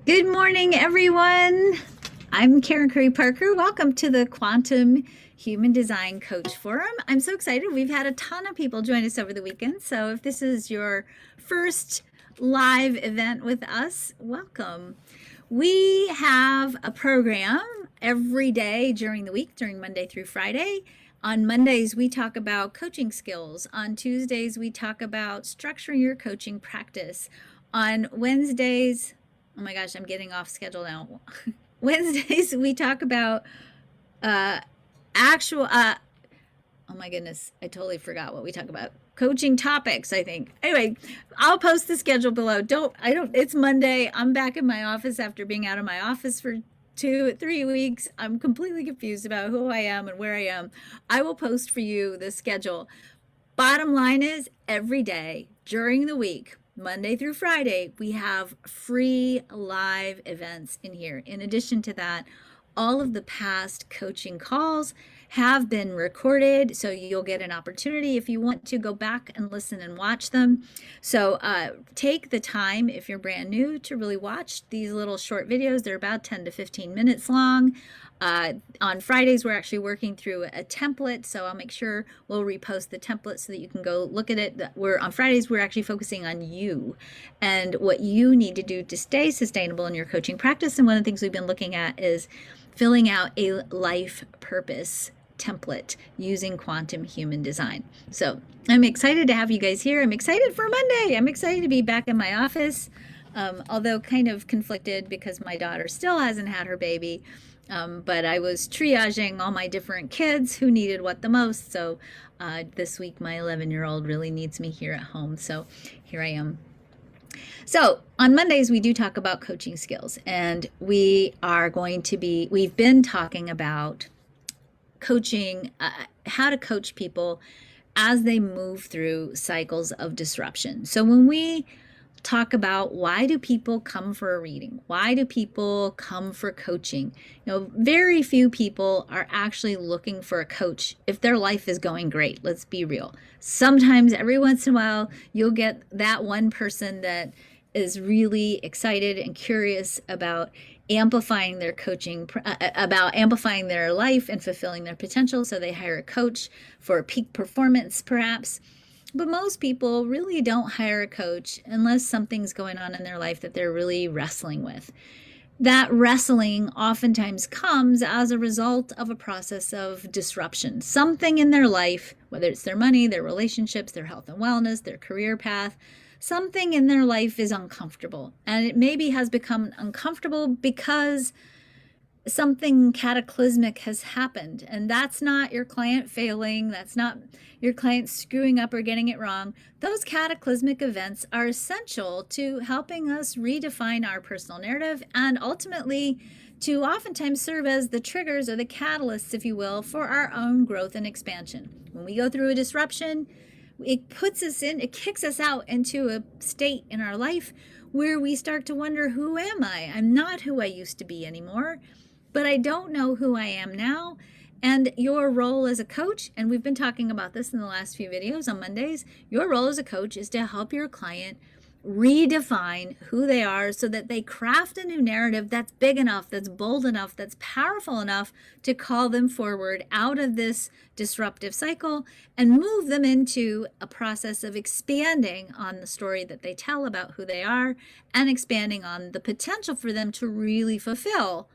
Good morning, everyone. I'm Karen Curry Parker. Welcome to the Quantum Human Design Coach Forum. I'm so excited. We've had a ton of people join us over the weekend. So if this is your first live event with us, welcome. We have a program every day during the week, during Monday through Friday. On Mondays, we talk about coaching skills. On Tuesdays, we talk about structuring your coaching practice. On Wednesdays, oh my gosh, I'm getting off schedule now. Wednesdays, we talk about uh, actual, oh my goodness, I totally forgot what we talk about. Coaching topics, I think. Anyway, I'll post the schedule below. It's Monday. I'm back in my office after being out of my office for 3 weeks. I'm completely confused about who I am and where I am. I will post for you the schedule. Bottom line is every day during the week, Monday through Friday, we have free live events in here. In addition to that, all of the past coaching calls have been recorded, so you'll get an opportunity if you want to go back and listen and watch them. So take the time, if you're brand new, to really watch these little short videos. They're about 10 to 15 minutes long. On Fridays, we're actually working through a template, so I'll make sure we'll repost the template so that you can go look at it. On Fridays, we're actually focusing on you and what you need to do to stay sustainable in your coaching practice. And one of the things we've been looking at is filling out a life purpose template using quantum human design. So I'm excited to have you guys here. I'm excited for Monday. I'm excited to be back in my office, although kind of conflicted because my daughter still hasn't had her baby. But I was triaging all my different kids who needed what the most. So this week, my 11-year-old really needs me here at home. So here I am. So on Mondays, we do talk about coaching skills, and we've been talking about coaching, how to coach people as they move through cycles of disruption. So when we talk about why do people come for a reading? Why do people come for coaching? Very few people are actually looking for a coach if their life is going great. Let's be real. Sometimes, every once in a while, you'll get that one person that is really excited and curious about amplifying their coaching, about amplifying their life and fulfilling their potential. So they hire a coach for peak performance, perhaps. But most people really don't hire a coach unless something's going on in their life that they're really wrestling with. That wrestling oftentimes comes as a result of a process of disruption. Something in their life, whether it's their money, their relationships, their health and wellness, their career path, something in their life is uncomfortable. And it maybe has become uncomfortable because something cataclysmic has happened, and that's not your client failing, that's not your client screwing up or getting it wrong. Those cataclysmic events are essential to helping us redefine our personal narrative and ultimately to oftentimes serve as the triggers or the catalysts, if you will, for our own growth and expansion. When we go through a disruption, it kicks us out into a state in our life where we start to wonder, who am I? I'm not who I used to be anymore. But I don't know who I am now. And your role as a coach, and we've been talking about this in the last few videos on Mondays, your role as a coach is to help your client redefine who they are so that they craft a new narrative that's big enough, that's bold enough, that's powerful enough to call them forward out of this disruptive cycle and move them into a process of expanding on the story that they tell about who they are and expanding on the potential for them to really fulfill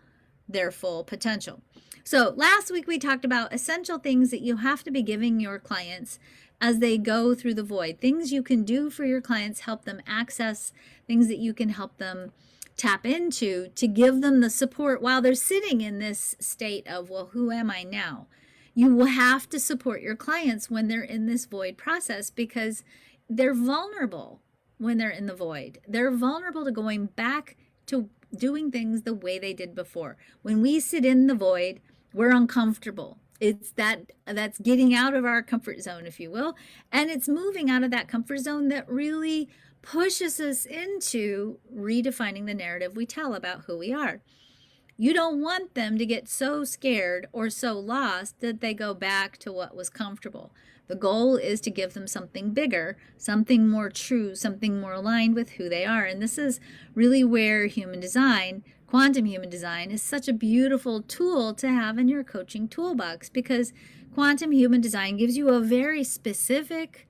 their full potential. So last week we talked about essential things that you have to be giving your clients as they go through the void, things you can do for your clients, help them access, things that you can help them tap into to give them the support while they're sitting in this state of, well, who am I now? You will have to support your clients when they're in this void process because they're vulnerable when they're in the void. They're vulnerable to going back to doing things the way they did before. When we sit in the void, we're uncomfortable. It's that's getting out of our comfort zone, if you will, and it's moving out of that comfort zone that really pushes us into redefining the narrative we tell about who we are. You don't want them to get so scared or so lost that they go back to what was comfortable. The goal is to give them something bigger, something more true, something more aligned with who they are. And this is really where human design, quantum human design, is such a beautiful tool to have in your coaching toolbox, because quantum human design gives you a very specific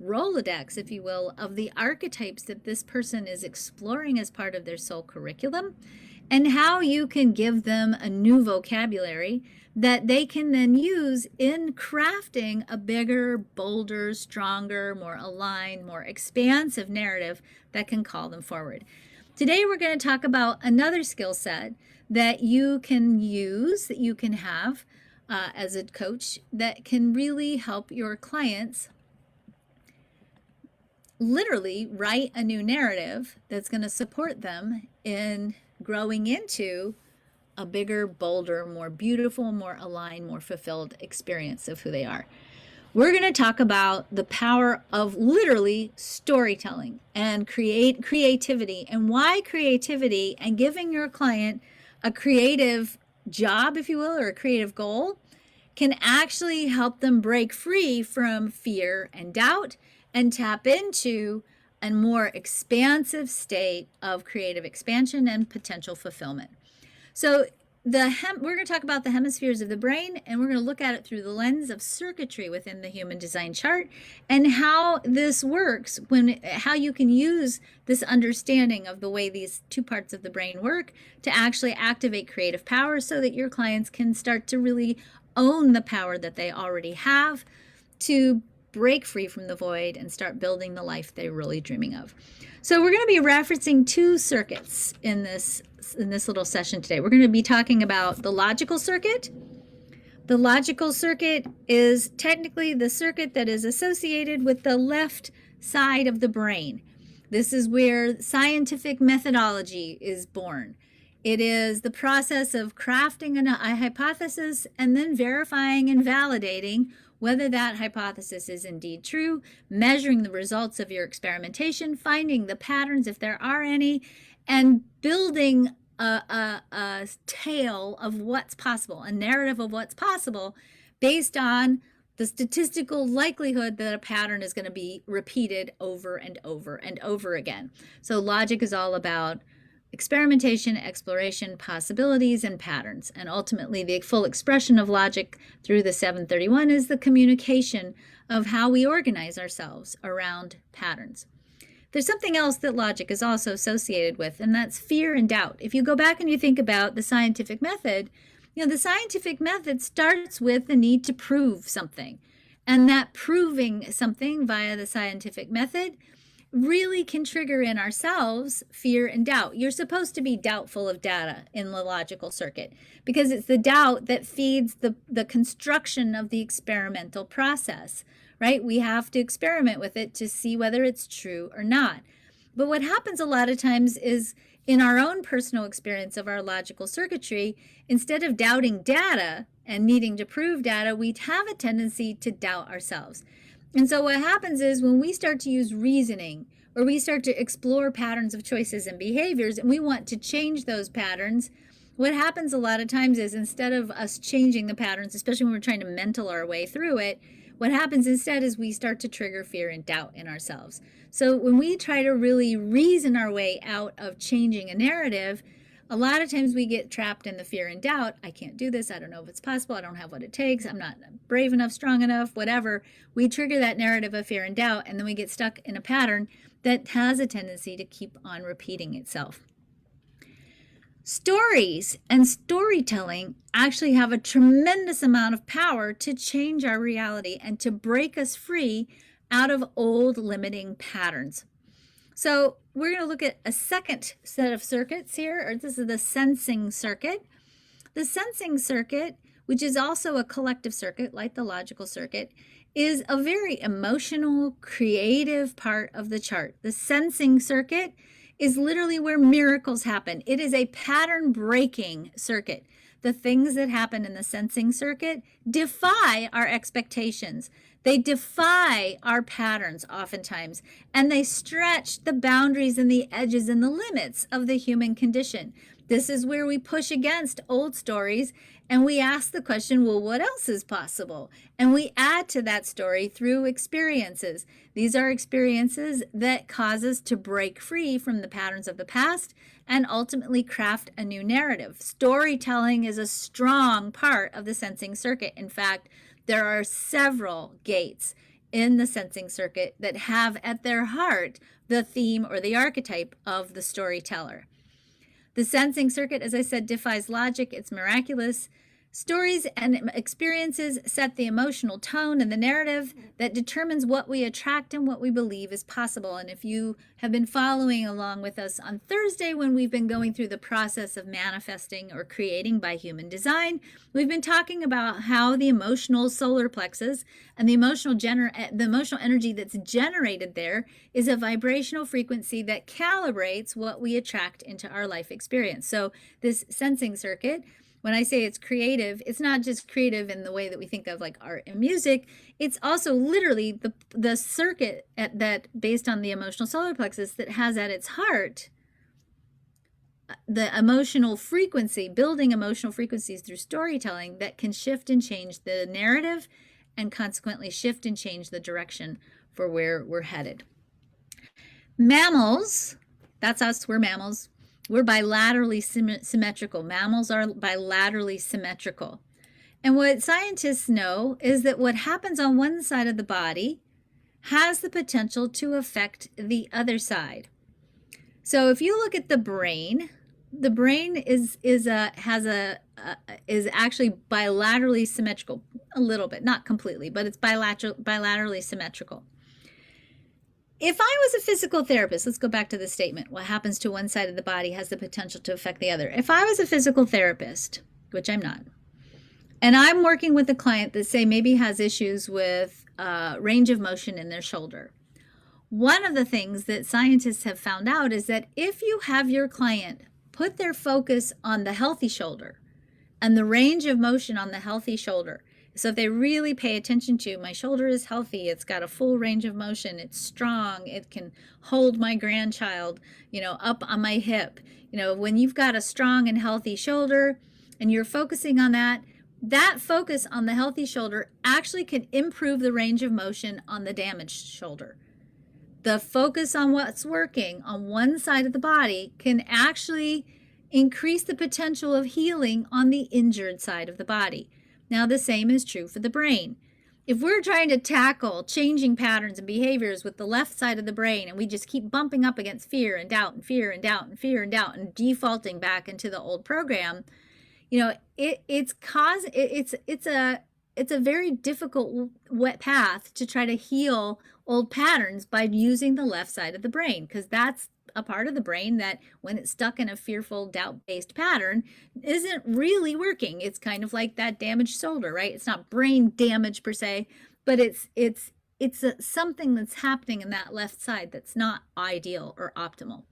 Rolodex, if you will, of the archetypes that this person is exploring as part of their soul curriculum, and how you can give them a new vocabulary that they can then use in crafting a bigger, bolder, stronger, more aligned, more expansive narrative that can call them forward. Today, we're going to talk about another skill set that you can use, that you can have as a coach, that can really help your clients literally write a new narrative that's going to support them in growing into a bigger, bolder, more beautiful, more aligned, more fulfilled experience of who they are. We're going to talk about the power of literally storytelling and creativity, and why creativity and giving your client a creative job, if you will, or a creative goal can actually help them break free from fear and doubt and tap into a more expansive state of creative expansion and potential fulfillment. So we're going to talk about the hemispheres of the brain, and we're going to look at it through the lens of circuitry within the human design chart, and how this works, how you can use this understanding of the way these two parts of the brain work to actually activate creative power, so that your clients can start to really own the power that they already have to break free from the void and start building the life they're really dreaming of. So we're going to be referencing two circuits in this little session today. We're going to be talking about the logical circuit. The logical circuit is technically the circuit that is associated with the left side of the brain. This is where scientific methodology is born. It is the process of crafting a hypothesis and then verifying and validating whether that hypothesis is indeed true, measuring the results of your experimentation, finding the patterns if there are any, and building a tale of what's possible, a narrative of what's possible based on the statistical likelihood that a pattern is going to be repeated over and over and over again. So logic is all about experimentation, exploration, possibilities, and patterns. And ultimately, the full expression of logic through the 731 is the communication of how we organize ourselves around patterns. There's something else that logic is also associated with, and that's fear and doubt. If you go back and you think about the scientific method, the scientific method starts with the need to prove something. And that proving something via the scientific method really can trigger in ourselves fear and doubt. You're supposed to be doubtful of data in the logical circuit, because it's the doubt that feeds the construction of the experimental process, right? We have to experiment with it to see whether it's true or not. But what happens a lot of times is, in our own personal experience of our logical circuitry, instead of doubting data and needing to prove data, we have a tendency to doubt ourselves. And so what happens is, when we start to use reasoning, or we start to explore patterns of choices and behaviors, and we want to change those patterns, what happens a lot of times is, instead of us changing the patterns, especially when we're trying to mental our way through it, what happens instead is we start to trigger fear and doubt in ourselves. So when we try to really reason our way out of changing a narrative, a lot of times we get trapped in the fear and doubt. I can't do this. I don't know if it's possible. I don't have what it takes. I'm not brave enough, strong enough, whatever. We trigger that narrative of fear and doubt, and then we get stuck in a pattern that has a tendency to keep on repeating itself. Stories and storytelling actually have a tremendous amount of power to change our reality and to break us free out of old limiting patterns. So we're going to look at a second set of circuits here, or this is the sensing circuit. The sensing circuit, which is also a collective circuit like the logical circuit, is a very emotional, creative part of the chart. The sensing circuit is literally where miracles happen. It is a pattern-breaking circuit. The things that happen in the sensing circuit defy our expectations. They defy our patterns oftentimes, and they stretch the boundaries and the edges and the limits of the human condition. This is where we push against old stories and we ask the question, well, what else is possible? And we add to that story through experiences. These are experiences that cause us to break free from the patterns of the past and ultimately craft a new narrative. Storytelling is a strong part of the sensing circuit. In fact, there are several gates in the sensing circuit that have at their heart the theme or the archetype of the storyteller. The sensing circuit, as I said, defies logic. It's miraculous. Stories and experiences set the emotional tone and the narrative that determines what we attract and what we believe is possible. And if you have been following along with us on Thursday when we've been going through the process of manifesting or creating by human design, we've been talking about how the emotional solar plexus and the emotional energy that's generated there is a vibrational frequency that calibrates what we attract into our life experience. So this sensing circuit, when I say it's creative, it's not just creative in the way that we think of like art and music. It's also literally the circuit that based on the emotional solar plexus that has at its heart the emotional frequency, building emotional frequencies through storytelling that can shift and change the narrative and consequently shift and change the direction for where we're headed. Mammals, that's us, we're mammals. We're bilaterally symmetrical. Mammals are bilaterally symmetrical. And what scientists know is that what happens on one side of the body has the potential to affect the other side. So if you look at the brain is actually bilaterally symmetrical a little bit, not completely, but it's bilaterally symmetrical. If I was a physical therapist, let's go back to the statement, what happens to one side of the body has the potential to affect the other. If I was a physical therapist, which I'm not, and I'm working with a client that say maybe has issues with range of motion in their shoulder, one of the things that scientists have found out is that if you have your client put their focus on the healthy shoulder and the range of motion on the healthy shoulder, so if they really pay attention to my shoulder is healthy, it's got a full range of motion, it's strong, it can hold my grandchild, up on my hip. When you've got a strong and healthy shoulder and you're focusing on that focus on the healthy shoulder actually can improve the range of motion on the damaged shoulder. The focus on what's working on one side of the body can actually increase the potential of healing on the injured side of the body. Now, the same is true for the brain. If we're trying to tackle changing patterns and behaviors with the left side of the brain and we just keep bumping up against fear and doubt and fear and doubt and fear and doubt and defaulting back into the old program, it's a very difficult wet path to try to heal old patterns by using the left side of the brain, because that's a part of the brain that when it's stuck in a fearful doubt-based pattern isn't really working. It's kind of like that damaged shoulder, right? It's not brain damage per se, but it's something that's happening in that left side that's not ideal or optimal.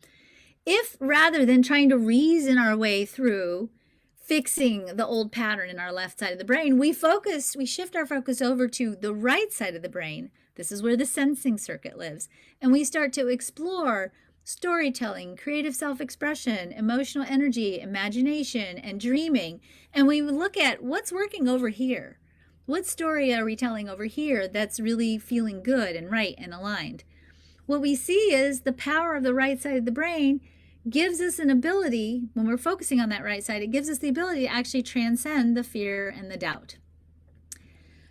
If rather than trying to reason our way through fixing the old pattern in our left side of the brain, we shift our focus over to the right side of the brain. This is where the sensing circuit lives. And we start to explore storytelling, creative self-expression, emotional energy, imagination, and dreaming. And we look at what's working over here. What story are we telling over here that's really feeling good and right and aligned? What we see is the power of the right side of the brain gives us an ability, when we're focusing on that right side, it gives us the ability to actually transcend the fear and the doubt.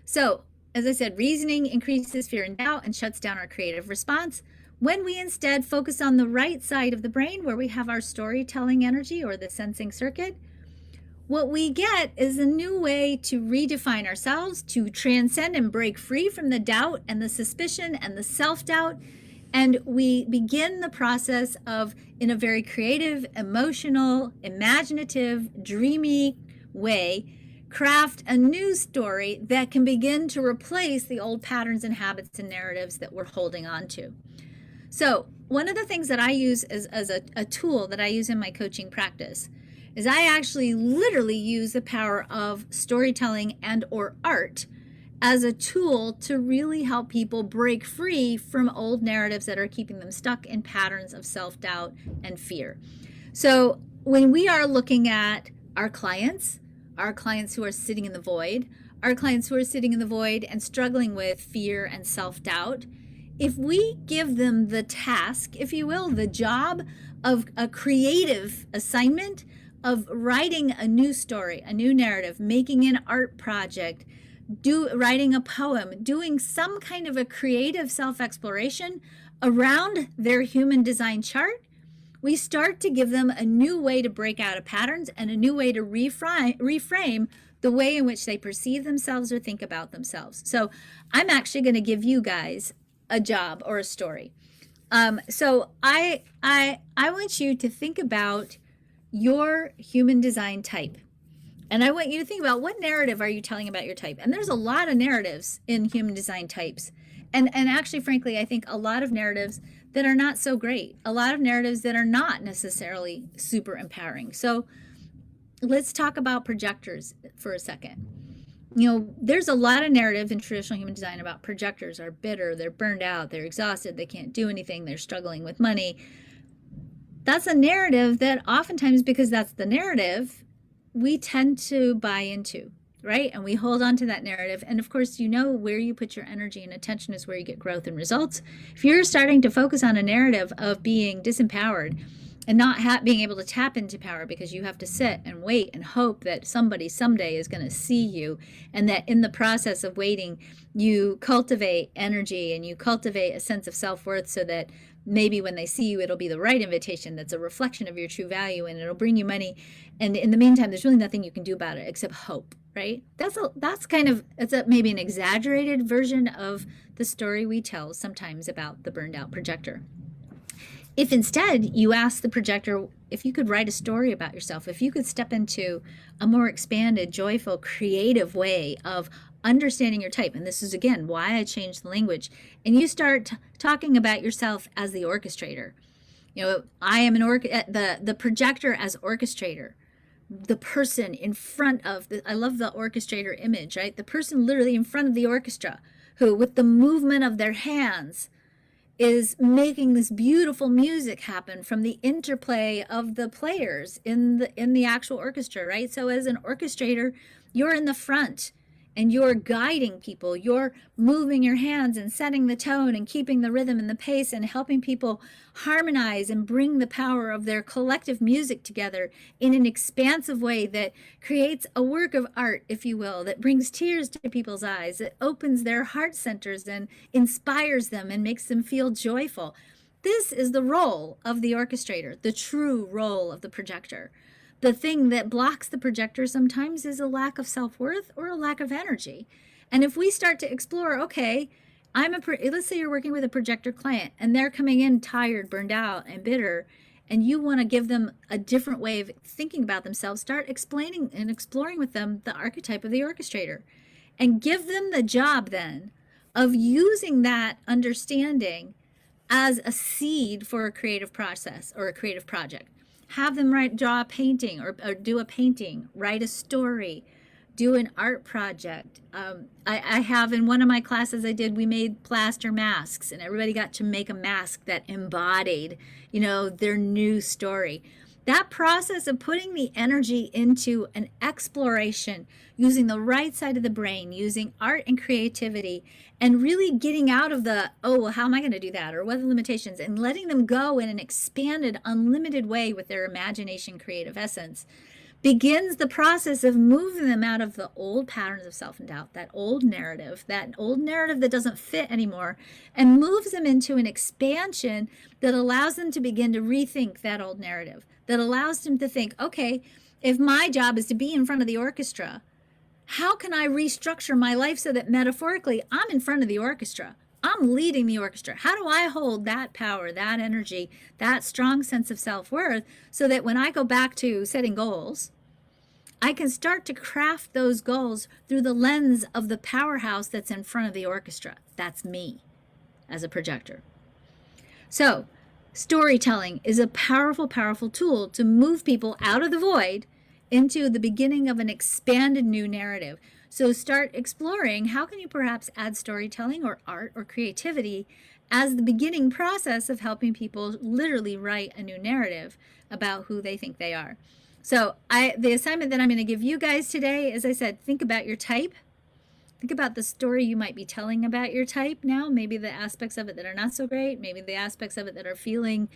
So, as I said, reasoning increases fear and doubt and shuts down our creative response. When we instead focus on the right side of the brain where we have our storytelling energy or the sensing circuit, what we get is a new way to redefine ourselves, to transcend and break free from the doubt and the suspicion and the self-doubt. And we begin the process of, in a very creative, emotional, imaginative, dreamy way, craft a new story that can begin to replace the old patterns and habits and narratives that we're holding on to. So one of the things that I use as a tool that I use in my coaching practice is I actually literally use the power of storytelling and or art as a tool to really help people break free from old narratives that are keeping them stuck in patterns of self-doubt and fear. So when we are looking at our clients who are sitting in the void, our clients who are sitting in the void and struggling with fear and self-doubt, if we give them the task, if you will, the job of a creative assignment of writing a new story, a new narrative, making an art project, writing a poem, doing some kind of a creative self-exploration around their human design chart, we start to give them a new way to break out of patterns and a new way to reframe the way in which they perceive themselves or think about themselves. So I'm actually going to give you guys a job or a story. So I want you to think about your human design type. And I want you to think about, what narrative are you telling about your type? And there's a lot of narratives in human design types. And actually, frankly, I think a lot of narratives that are not so great, a lot of narratives that are not necessarily super empowering. So let's talk about projectors for a second. You know, there's a lot of narrative in traditional human design about projectors are bitter, they're burned out, they're exhausted, they can't do anything, they're struggling with money. That's a narrative that oftentimes, because that's the narrative, we tend to buy into, right? And we hold on to that narrative. And of course, you know, where you put your energy and attention is where you get growth and results. If you're starting to focus on a narrative of being disempowered and not being able to tap into power because you have to sit and wait and hope that somebody someday is going to see you, and that in the process of waiting, you cultivate energy and you cultivate a sense of self-worth so that maybe when they see you, it'll be the right invitation that's a reflection of your true value and it'll bring you money. And in the meantime, there's really nothing you can do about it except hope, right? That's kind of, it's maybe an exaggerated version of the story we tell sometimes about the burned out projector. If instead you ask the projector if you could write a story about yourself, if you could step into a more expanded, joyful, creative way of understanding your type, and this is again why I changed the language, and you start talking about yourself as the orchestrator. You know, I am the projector as orchestrator, the person in front of I love the orchestrator image, right? The person literally in front of the orchestra who, with the movement of their hands, is making this beautiful music happen from the interplay of the players in the actual orchestra, right? So as an orchestrator, you're in the front and you're guiding people, you're moving your hands and setting the tone and keeping the rhythm and the pace and helping people harmonize and bring the power of their collective music together in an expansive way that creates a work of art, if you will, that brings tears to people's eyes, that opens their heart centers and inspires them and makes them feel joyful. This is the role of the orchestrator, the true role of the projector. The thing that blocks the projector sometimes is a lack of self-worth or a lack of energy. And if we start to explore, okay, let's say you're working with a projector client and they're coming in tired, burned out, and bitter, and you want to give them a different way of thinking about themselves, start explaining and exploring with them the archetype of the orchestrator and give them the job then of using that understanding as a seed for a creative process or a creative project. Have them draw a painting or do a painting, write a story, do an art project. I have in one of my classes I did, we made plaster masks and everybody got to make a mask that embodied, you know, their new story. That process of putting the energy into an exploration, using the right side of the brain, using art and creativity, and really getting out of the, oh, well, how am I going to do that? Or what are the limitations? And letting them go in an expanded, unlimited way with their imagination, creative essence, begins the process of moving them out of the old patterns of self-doubt, that old narrative that doesn't fit anymore, and moves them into an expansion that allows them to begin to rethink that old narrative, that allows them to think, okay, if my job is to be in front of the orchestra, how can I restructure my life so that metaphorically I'm in front of the orchestra? I'm leading the orchestra. How do I hold that power, that energy, that strong sense of self-worth so that when I go back to setting goals, I can start to craft those goals through the lens of the powerhouse that's in front of the orchestra. That's me as a projector. So storytelling is a powerful, powerful tool to move people out of the void into the beginning of an expanded new narrative. So start exploring how can you perhaps add storytelling or art or creativity as the beginning process of helping people literally write a new narrative about who they think they are. So the assignment that I'm going to give you guys today, as I said, think about your type. Think about the story you might be telling about your type now, maybe the aspects of it that are not so great, maybe the aspects of it that are feeling,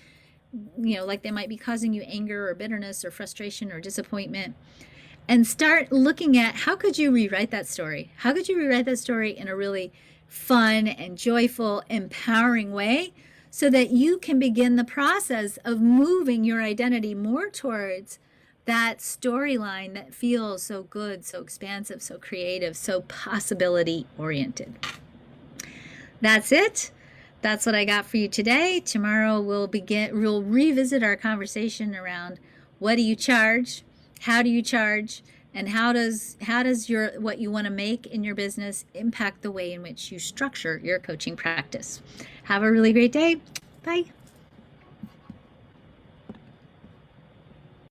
like they might be causing you anger or bitterness or frustration or disappointment. And start looking at how could you rewrite that story? How could you rewrite that story in a really fun and joyful, empowering way so that you can begin the process of moving your identity more towards that storyline that feels so good, so expansive, so creative, so possibility oriented. That's it. That's what I got for you today. Tomorrow we'll revisit our conversation around what do you charge, how do you charge, and how does what you want to make in your business impact the way in which you structure your coaching practice. Have a really great day. Bye.